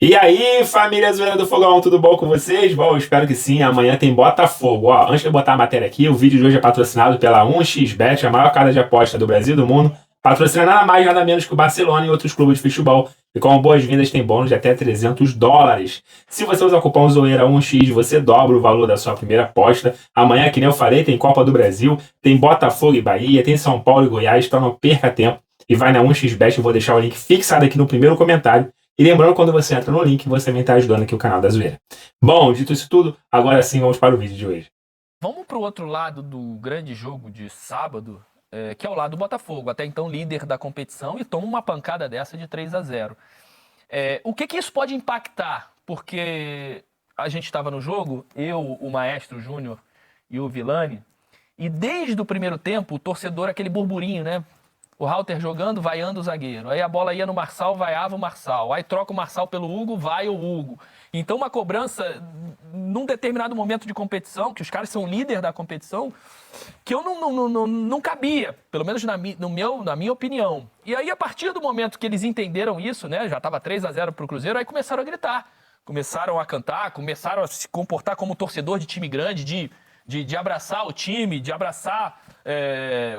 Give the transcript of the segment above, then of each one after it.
E aí, família Zoeira do Fogão, tudo bom com vocês? Bom, espero que sim. Amanhã tem Botafogo. Ó, antes de eu botar a matéria aqui, o vídeo de hoje é patrocinado pela 1xBet, a maior casa de aposta do Brasil e do mundo. Patrocina nada mais, nada menos que o Barcelona e outros clubes de futebol. E com boas-vindas tem bônus de até $300. Se você usar o cupom Zoeira1x, você dobra o valor da sua primeira aposta. Amanhã, que nem eu falei, tem Copa do Brasil, tem Botafogo e Bahia, tem São Paulo e Goiás, então não perca tempo. E vai na 1xBet, eu vou deixar o link fixado aqui no primeiro comentário. E lembrando, quando você entra no link, você também está ajudando aqui o canal da Zoeira. Bom, dito isso tudo, agora sim vamos para o vídeo de hoje. Vamos para o outro lado do grande jogo de sábado, que é o lado do Botafogo, até então líder da competição, e toma uma pancada dessa de 3-0. O que isso pode impactar? Porque a gente estava no jogo, eu, o Maestro Júnior e o Vilani, e desde o primeiro tempo, o torcedor, aquele burburinho, né? O Halter jogando, vaiando o zagueiro. Aí a bola ia no Marçal, vaiava o Marçal. Aí troca o Marçal pelo Hugo, vai o Hugo. Então uma cobrança, num determinado momento de competição, que os caras são líder da competição, que eu não cabia, pelo menos na minha opinião. E aí, a partir do momento que eles entenderam isso, né, já estava 3-0 pro Cruzeiro, aí começaram a gritar. Começaram a cantar, começaram a se comportar como torcedor de time grande, de abraçar o time, de abraçar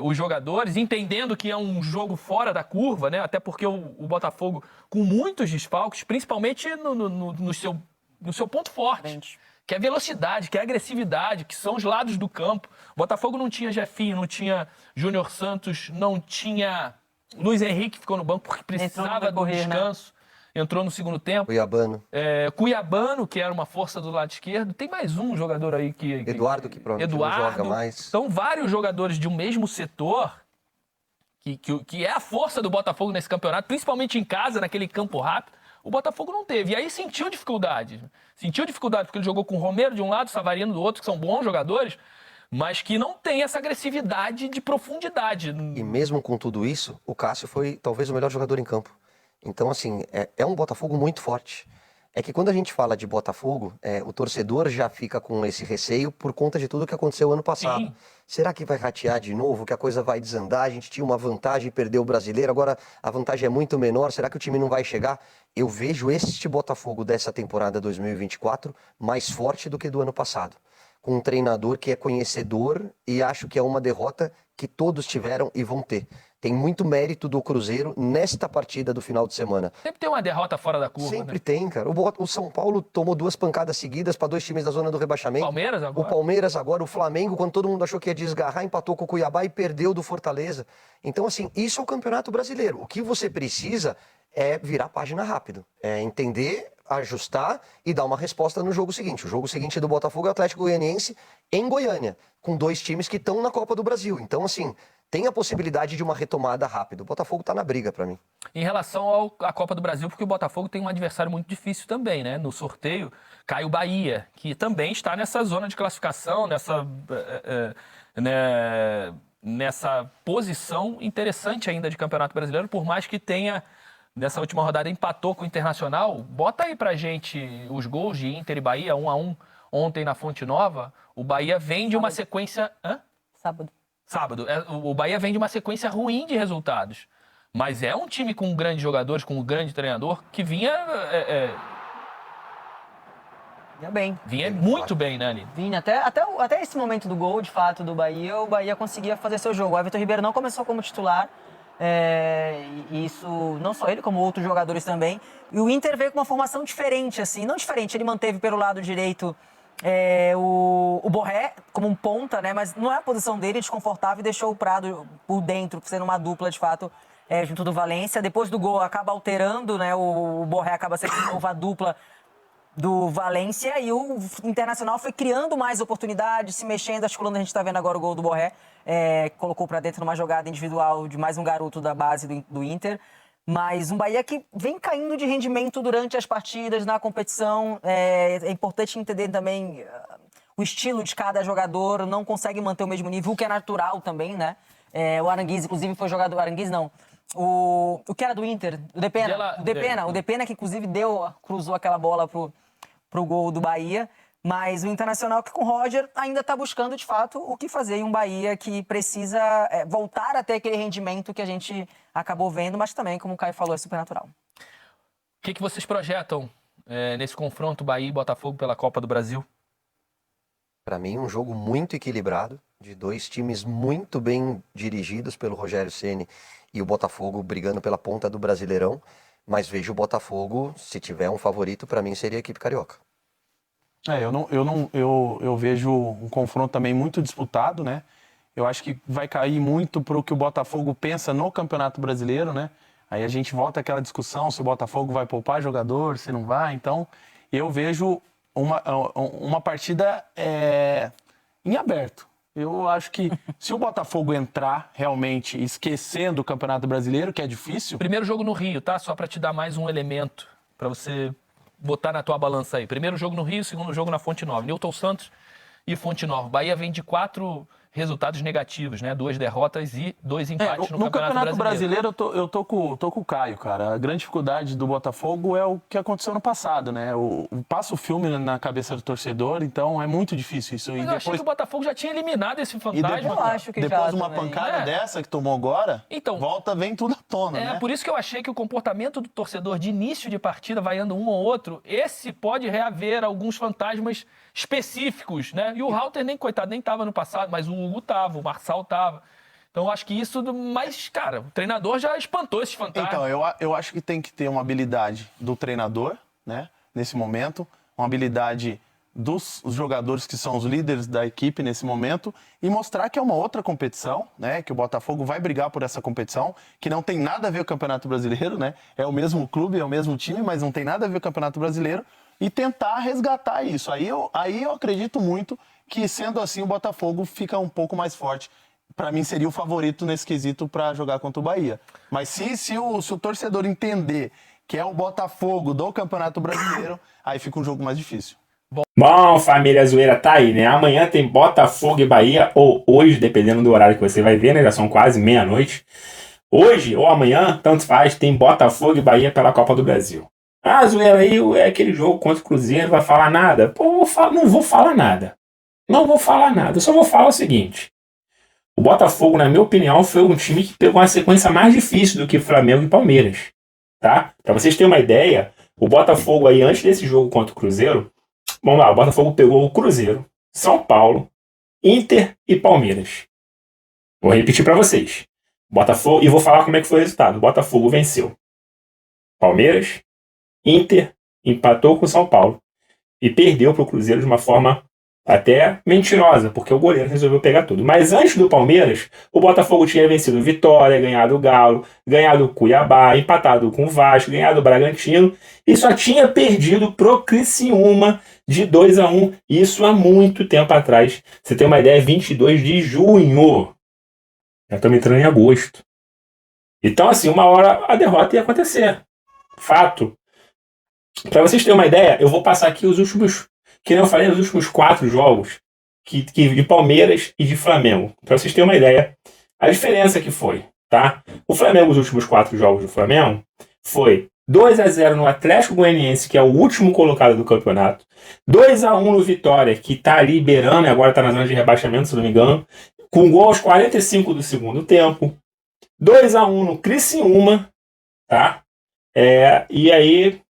os jogadores, entendendo que é um jogo fora da curva, né? Até porque o Botafogo, com muitos desfalques, principalmente no seu ponto forte, que é velocidade, que é agressividade, que são os lados do campo. O Botafogo não tinha Jefinho, não tinha Júnior Santos, não tinha Luiz Henrique, ficou no banco porque precisava do descanso. Né? Entrou no segundo tempo. Cuiabano. Cuiabano, que era uma força do lado esquerdo. Tem mais um jogador aí que... Eduardo, que provavelmente não joga mais. São vários jogadores de um mesmo setor, que é a força do Botafogo nesse campeonato, principalmente em casa, naquele campo rápido. O Botafogo não teve. E aí sentiu dificuldade. Sentiu dificuldade porque ele jogou com o Romero de um lado, Savarino do outro, que são bons jogadores, mas que não tem essa agressividade de profundidade. E mesmo com tudo isso, o Cássio foi talvez o melhor jogador em campo. Então, assim, é um Botafogo muito forte. É que quando a gente fala de Botafogo, o torcedor já fica com esse receio por conta de tudo que aconteceu ano passado. Sim. Será que vai ratear de novo, que a coisa vai desandar? A gente tinha uma vantagem e perdeu o brasileiro, agora a vantagem é muito menor. Será que o time não vai chegar? Eu vejo este Botafogo dessa temporada 2024 mais forte do que do ano passado. Com um treinador que é conhecedor e acho que é uma derrota que todos tiveram e vão ter. Tem muito mérito do Cruzeiro nesta partida do final de semana. Sempre tem uma derrota fora da curva, Sempre né? tem, cara. O São Paulo tomou 2 pancadas seguidas para 2 times da zona do rebaixamento. Palmeiras agora. O Palmeiras agora, o Flamengo, quando todo mundo achou que ia desgarrar, empatou com o Cuiabá e perdeu do Fortaleza. Então, assim, isso é o Campeonato Brasileiro. O que você precisa é virar a página rápido. É entender, ajustar e dar uma resposta no jogo seguinte. O jogo seguinte do Botafogo é o Atlético Goianiense em Goiânia, com 2 times que estão na Copa do Brasil. Então, assim, tem a possibilidade de uma retomada rápida. O Botafogo tá na briga para mim. Em relação à Copa do Brasil, porque o Botafogo tem um adversário muito difícil também, né? No sorteio cai o Bahia, que também está nessa zona de classificação, nessa posição interessante ainda de Campeonato Brasileiro, por mais que tenha, nessa última rodada, empatou com o Internacional. Bota aí pra gente os gols de Inter e Bahia, 1-1 ontem na Fonte Nova. O Bahia vem de uma sequência... Sábado. O Bahia vem de uma sequência ruim de resultados. Mas é um time com grandes jogadores, com um grande treinador, que vinha bem. Vinha muito bem, né, ali? Vinha. Até esse momento do gol, de fato, do Bahia, o Bahia conseguia fazer seu jogo. O Everton Ribeiro não começou como titular. E isso, não só ele, como outros jogadores também. E o Inter veio com uma formação diferente, assim. Não diferente, ele manteve pelo lado direito... o Borré como um ponta, né? Mas não é a posição dele, desconfortável, e deixou o Prado por dentro, sendo uma dupla de fato junto do Valência. Depois do gol acaba alterando, né? O Borré acaba sendo de novo a dupla do Valência, e o Internacional foi criando mais oportunidades, se mexendo, articulando. A gente tá vendo agora o gol do Borré, colocou para dentro numa jogada individual de mais um garoto da base do Inter. Mas um Bahia que vem caindo de rendimento durante as partidas, na competição. É importante entender também o estilo de cada jogador, não consegue manter o mesmo nível, o que é natural também, né? O Aranguiz, inclusive, foi jogador... Aranguiz, não. O que era do Inter? O Depena, que inclusive cruzou aquela bola pro gol do Bahia. Mas o Internacional, que com o Roger ainda está buscando, de fato, o que fazer em um Bahia que precisa voltar a ter aquele rendimento que a gente acabou vendo, mas também, como o Caio falou, é super natural. O que vocês projetam nesse confronto Bahia e Botafogo pela Copa do Brasil? Para mim, um jogo muito equilibrado, de dois times muito bem dirigidos pelo Rogério Ceni e o Botafogo brigando pela ponta do Brasileirão. Mas vejo o Botafogo, se tiver um favorito, para mim seria a equipe carioca. Eu vejo um confronto também muito disputado, né? Eu acho que vai cair muito para o que o Botafogo pensa no Campeonato Brasileiro, né? Aí a gente volta àquela discussão se o Botafogo vai poupar jogador, se não vai. Então, eu vejo uma partida em aberto. Eu acho que se o Botafogo entrar realmente esquecendo o Campeonato Brasileiro, que é difícil... Primeiro jogo no Rio, tá? Só para te dar mais um elemento para você botar na tua balança aí. Primeiro jogo no Rio, segundo jogo na Fonte Nova. Newton Santos e Fonte Nova. Bahia vem de 4 resultados negativos, né? 2 derrotas e 2 empates no Campeonato Brasileiro eu tô com o Caio, cara. A grande dificuldade do Botafogo é o que aconteceu no passado, né? Passa o filme na cabeça do torcedor, então é muito difícil isso. Mas eu achei que o Botafogo já tinha eliminado esse fantasma. E depois, eu acho que depois já de uma também. pancada dessa que tomou agora, então, vem tudo à tona, né? Por isso que eu achei que o comportamento do torcedor de início de partida, vaiando um ou outro, esse pode reaver alguns fantasmas específicos, né? E o Halter, coitado, nem estava no passado, mas o Hugo tava, o Marçal tava. Então eu acho que isso... Mas, cara, o treinador já espantou esses fantasmas. Então, eu acho que tem que ter uma habilidade do treinador, né? Nesse momento, uma habilidade dos jogadores que são os líderes da equipe nesse momento e mostrar que é uma outra competição, né? Que o Botafogo vai brigar por essa competição, que não tem nada a ver com o Campeonato Brasileiro, né? É o mesmo clube, é o mesmo time, mas não tem nada a ver com o Campeonato Brasileiro e tentar resgatar isso. Aí eu acredito muito que, sendo assim, o Botafogo fica um pouco mais forte. Para mim, seria o favorito nesse quesito para jogar contra o Bahia. Mas se o torcedor entender que é o Botafogo do Campeonato Brasileiro, aí fica um jogo mais difícil. Bom, família zoeira, tá aí, né? Amanhã tem Botafogo e Bahia, ou hoje, dependendo do horário que você vai ver, né? Já são quase meia-noite. Hoje ou amanhã, tanto faz, tem Botafogo e Bahia pela Copa do Brasil. Ah, zoeira aí é aquele jogo contra o Cruzeiro, não vai falar nada? Pô, não vou falar nada. Não vou falar nada, eu só vou falar o seguinte. O Botafogo, na minha opinião, foi um time que pegou uma sequência mais difícil do que Flamengo e Palmeiras. Tá? Pra vocês terem uma ideia, o Botafogo aí, antes desse jogo contra o Cruzeiro, vamos lá, o Botafogo pegou o Cruzeiro, São Paulo, Inter e Palmeiras. Vou repetir pra vocês. Botafogo, e vou falar como é que foi o resultado. O Botafogo venceu Palmeiras, Inter, empatou com o São Paulo e perdeu pro Cruzeiro de uma forma até mentirosa, porque o goleiro resolveu pegar tudo. Mas antes do Palmeiras, o Botafogo tinha vencido o Vitória, ganhado o Galo, ganhado o Cuiabá, empatado com o Vasco, ganhado o Bragantino e só tinha perdido pro Criciúma de 2-1. Isso há muito tempo atrás. Você tem uma ideia, 22 de junho. Já estamos entrando em agosto. Então, assim, uma hora a derrota ia acontecer. Fato. Para vocês terem uma ideia, eu vou passar aqui os últimos, que nem eu falei, os últimos 4 jogos de Palmeiras e de Flamengo. Para vocês terem uma ideia, a diferença que foi, tá? O Flamengo, os últimos 4 jogos do Flamengo, foi 2-0 no Atlético Goianiense, que é o último colocado do campeonato. 2-1 no Vitória, que tá ali beirando e agora tá na zona de rebaixamento, se não me engano, com gol aos 45 do segundo tempo. 2-1 no Criciúma, tá? E aí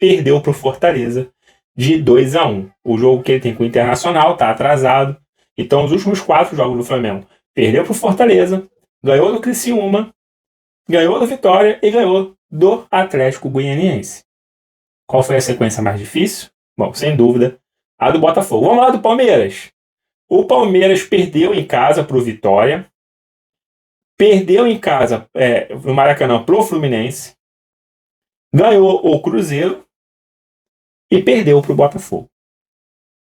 perdeu pro Fortaleza de 2-1. O jogo que ele tem com o Internacional tá atrasado. Então, os últimos 4 jogos do Flamengo, perdeu pro Fortaleza, ganhou do Criciúma, ganhou do Vitória e ganhou do Atlético Goianiense. Qual foi a sequência mais difícil? Bom, sem dúvida, a do Botafogo. Vamos lá do Palmeiras. O Palmeiras perdeu em casa pro Vitória, perdeu em casa no Maracanã pro Fluminense, ganhou o Cruzeiro e perdeu pro Botafogo.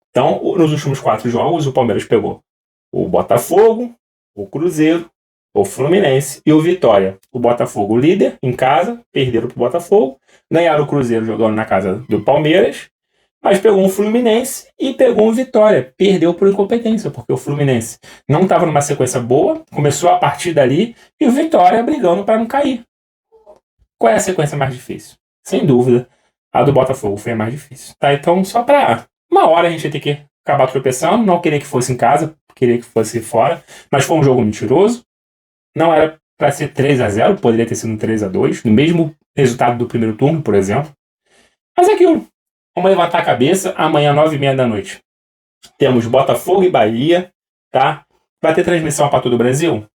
Então, nos últimos 4 jogos, o Palmeiras pegou o Botafogo, o Cruzeiro, o Fluminense e o Vitória. O Botafogo líder em casa, perderam pro Botafogo, ganharam o Cruzeiro jogando na casa do Palmeiras, mas pegou um Fluminense e pegou um Vitória. Perdeu por incompetência, porque o Fluminense não estava numa sequência boa, começou a partir dali, e o Vitória brigando para não cair. Qual é a sequência mais difícil? Sem dúvida, a do Botafogo foi a mais difícil. Tá? Então, só para uma hora a gente ia ter que acabar tropeçando, não queria que fosse em casa, queria que fosse fora, mas foi um jogo mentiroso. Não era para ser 3-0, poderia ter sido um 3-2, no mesmo resultado do primeiro turno, por exemplo. Mas é aquilo. Vamos levantar a cabeça. Amanhã, 9h30 da noite, temos Botafogo e Bahia, tá? Vai ter transmissão para todo o Brasil?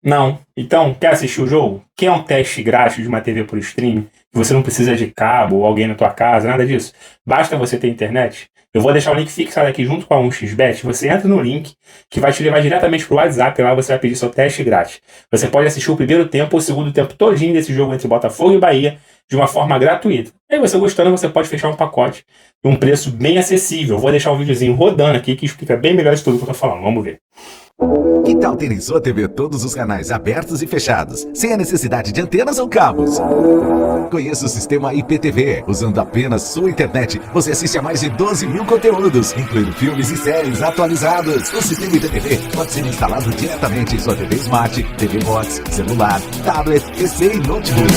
Não. Então, quer assistir o jogo? Quer um teste grátis de uma TV por streaming? Que você não precisa de cabo ou alguém na tua casa, nada disso. Basta você ter internet. Eu vou deixar o link fixado aqui junto com a 1xBet. Você entra no link que vai te levar diretamente pro WhatsApp. Lá você vai pedir seu teste grátis. Você pode assistir o primeiro tempo ou o segundo tempo todinho desse jogo entre Botafogo e Bahia de uma forma gratuita. Aí você gostando, você pode fechar um pacote de um preço bem acessível. Vou deixar um videozinho rodando aqui que explica bem melhor isso tudo que eu tô falando. Vamos ver. Que tal ter em sua TV todos os canais abertos e fechados, sem a necessidade de antenas ou cabos? Conheça o sistema IPTV. Usando apenas sua internet, você assiste a mais de 12 mil conteúdos, incluindo filmes e séries atualizados. O sistema IPTV pode ser instalado diretamente em sua TV Smart, TV Box, celular, tablet, PC e notebook.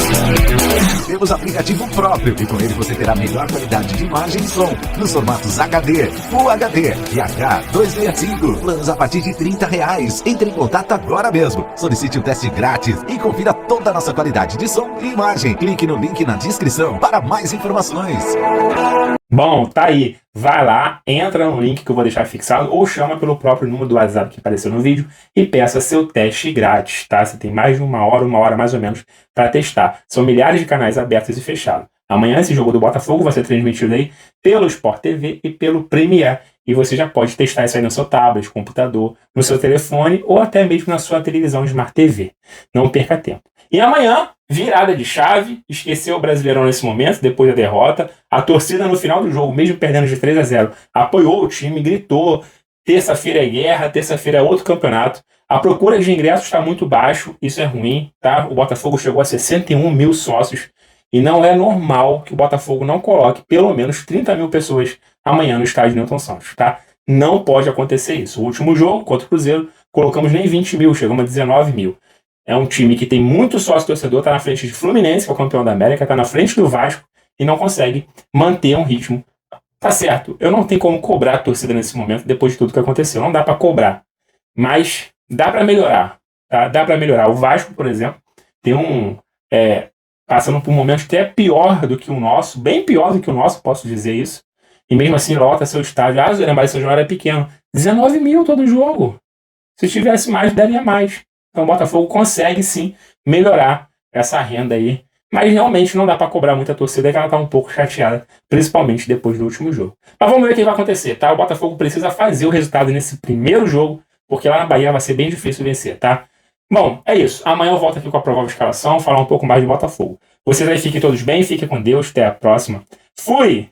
Temos aplicativo próprio e com ele você terá melhor qualidade de imagem e som nos formatos HD, Full HD e H265. Planos a partir de R$30. Entre em contato agora mesmo. Solicite um teste grátis e confira toda a nossa qualidade de som e imagem. Clique no link na descrição para mais informações. Bom, tá aí. Vai lá, entra no link que eu vou deixar fixado ou chama pelo próprio número do WhatsApp que apareceu no vídeo e peça seu teste grátis, tá? Você tem mais de uma hora mais ou menos para testar. São milhares de canais abertos e fechados. Amanhã esse jogo do Botafogo vai ser transmitido aí pelo Sport TV e pelo Premiere. E você já pode testar isso aí no seu tablet, computador, no seu telefone ou até mesmo na sua televisão Smart TV. Não perca tempo. E amanhã, virada de chave, esqueceu o Brasileirão nesse momento, depois da derrota. A torcida no final do jogo, mesmo perdendo de 3-0, apoiou o time, gritou. Terça-feira é guerra, terça-feira é outro campeonato. A procura de ingressos está muito baixo, isso é ruim, tá? O Botafogo chegou a 61 mil sócios. E não é normal que o Botafogo não coloque pelo menos 30 mil pessoas amanhã no estádio Newton Santos, tá? Não pode acontecer isso. O último jogo, contra o Cruzeiro, colocamos nem 20 mil, chegamos a 19 mil. É um time que tem muito sócio-torcedor, tá na frente de Fluminense, que é o campeão da América, tá na frente do Vasco e não consegue manter um ritmo. Tá certo, eu não tenho como cobrar a torcida nesse momento, depois de tudo que aconteceu. Não dá pra cobrar, mas dá pra melhorar, tá? Dá pra melhorar. O Vasco, por exemplo, tem passando por um momento até pior do que o nosso, bem pior do que o nosso, posso dizer isso. E mesmo assim lota seu estádio. Ah, Zé, mas São João era pequeno. 19 mil todo jogo. Se tivesse mais, daria mais. Então o Botafogo consegue sim melhorar essa renda aí. Mas realmente não dá para cobrar muita torcida, que ela tá um pouco chateada, principalmente depois do último jogo. Mas vamos ver o que vai acontecer, tá? O Botafogo precisa fazer o resultado nesse primeiro jogo, porque lá na Bahia vai ser bem difícil vencer, tá? Bom, é isso. Amanhã eu volto aqui com a provável escalação, falar um pouco mais de Botafogo. Vocês aí fiquem todos bem, fiquem com Deus, até a próxima. Fui!